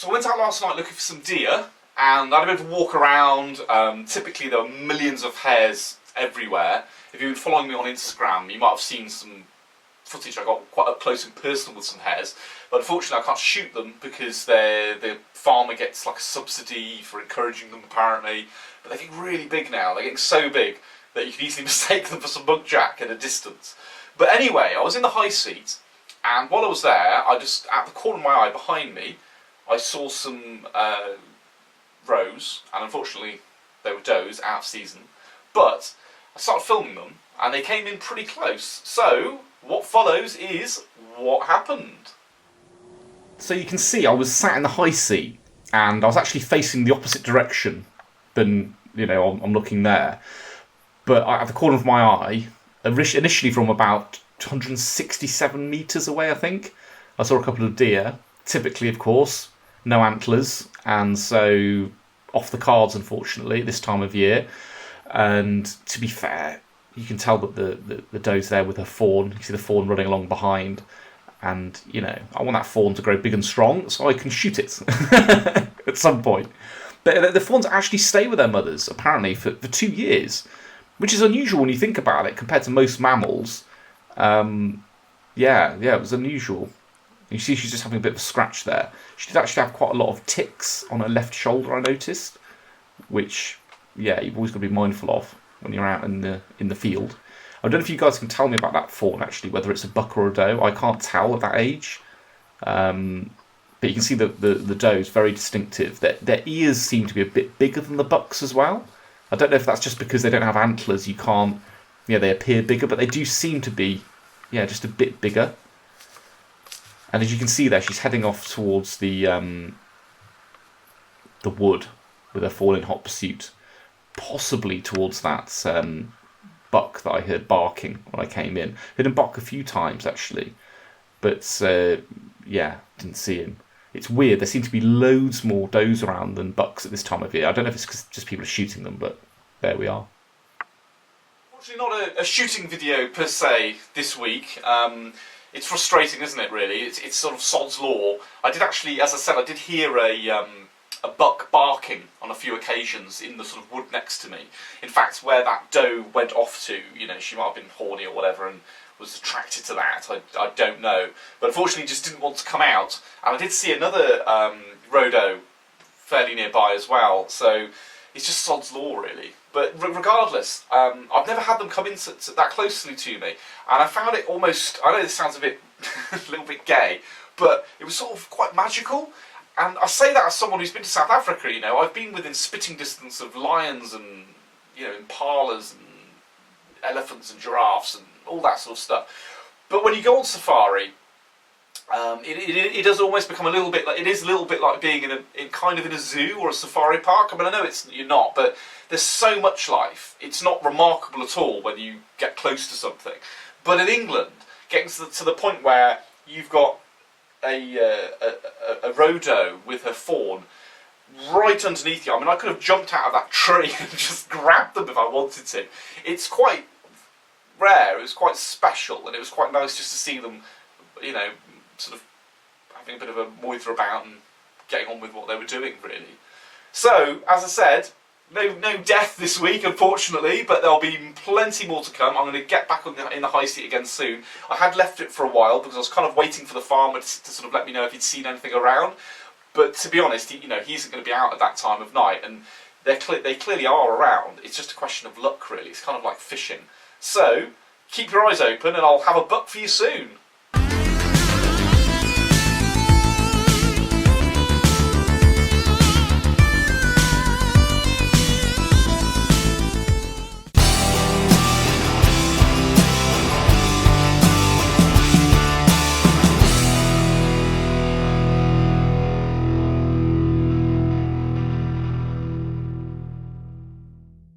So I went out last night looking for some deer, and I had a bit of a walk around. Typically there are millions of hares everywhere. If you've been following me on Instagram, you might have seen some footage I got quite up close and personal with some hares, but unfortunately I can't shoot them because the farmer gets like a subsidy for encouraging them apparently, but they're getting really big now. They're getting so big that you can easily mistake them for some muntjac at a distance. But anyway, I was in the high seat, and while I was there, I just, at the corner of my eye behind me, I saw some roes, and unfortunately they were does, out of season, but I started filming them, and they came in pretty close. So what follows is what happened. So you can see I was sat in the high seat, and I was actually facing the opposite direction than, you know, I'm looking there. But at the corner of my eye, initially from about 267 metres away, I think, I saw a couple of deer. Typically, of course, no antlers, and so off the cards, unfortunately, this time of year. And to be fair, you can tell that the doe's there with her fawn. You can see the fawn running along behind. And, you know, I want that fawn to grow big and strong so I can shoot it at some point. But the fawns actually stay with their mothers, apparently, for 2 years, which is unusual when you think about it compared to most mammals. Yeah, it was unusual. You see she's just having a bit of a scratch there. She did actually have quite a lot of ticks on her left shoulder, I noticed, which, yeah, you've always got to be mindful of when you're out in the field. I don't know if you guys can tell me about that fawn, actually, whether it's a buck or a doe. I can't tell at that age. But you can see the doe is very distinctive. Their ears seem to be a bit bigger than the bucks as well. I don't know if that's just because they don't have antlers, you can't... Yeah, they appear bigger, but they do seem to be, yeah, just a bit bigger. And as you can see there, she's heading off towards the wood with her fawn in hot pursuit. Possibly towards that buck that I heard barking when I came in. Heard him bark a few times, actually. But, yeah, didn't see him. It's weird, there seem to be loads more does around than bucks at this time of year. I don't know if it's because just people are shooting them, but there we are. Fortunately not a shooting video per se this week. It's frustrating, isn't it, really? It's sort of sod's law. I did actually, as I said, I did hear a buck barking on a few occasions in the sort of wood next to me. In fact, where that doe went off to, you know, she might have been horny or whatever and was attracted to that, I don't know. But unfortunately just didn't want to come out. And I did see another roe-doe fairly nearby as well, so it's just sod's law, really. But regardless, I've never had them come in that closely to me, and I found it almost, I know this sounds a little bit gay, but it was sort of quite magical. And I say that as someone who's been to South Africa, you know, I've been within spitting distance of lions and, you know, impalas and elephants and giraffes and all that sort of stuff. But when you go on safari, it does almost become a little bit like, it is a little bit like being in kind of in a zoo or a safari park. I mean, I know you're not, but there's so much life. It's not remarkable at all when you get close to something. But in England, getting to the point where you've got a roe-doe with her fawn right underneath you. I mean, I could have jumped out of that tree and just grabbed them if I wanted to. It's quite rare, it was quite special, and it was quite nice just to see them, you know, sort of having a bit of a moither about and getting on with what they were doing, really. So, as I said, no death this week, unfortunately, but there'll be plenty more to come. I'm going to get back in the high seat again soon. I had left it for a while because I was kind of waiting for the farmer to sort of let me know if he'd seen anything around. But to be honest, he isn't going to be out at that time of night, and they clearly are around. It's just a question of luck, really. It's kind of like fishing. So, keep your eyes open, and I'll have a buck for you soon.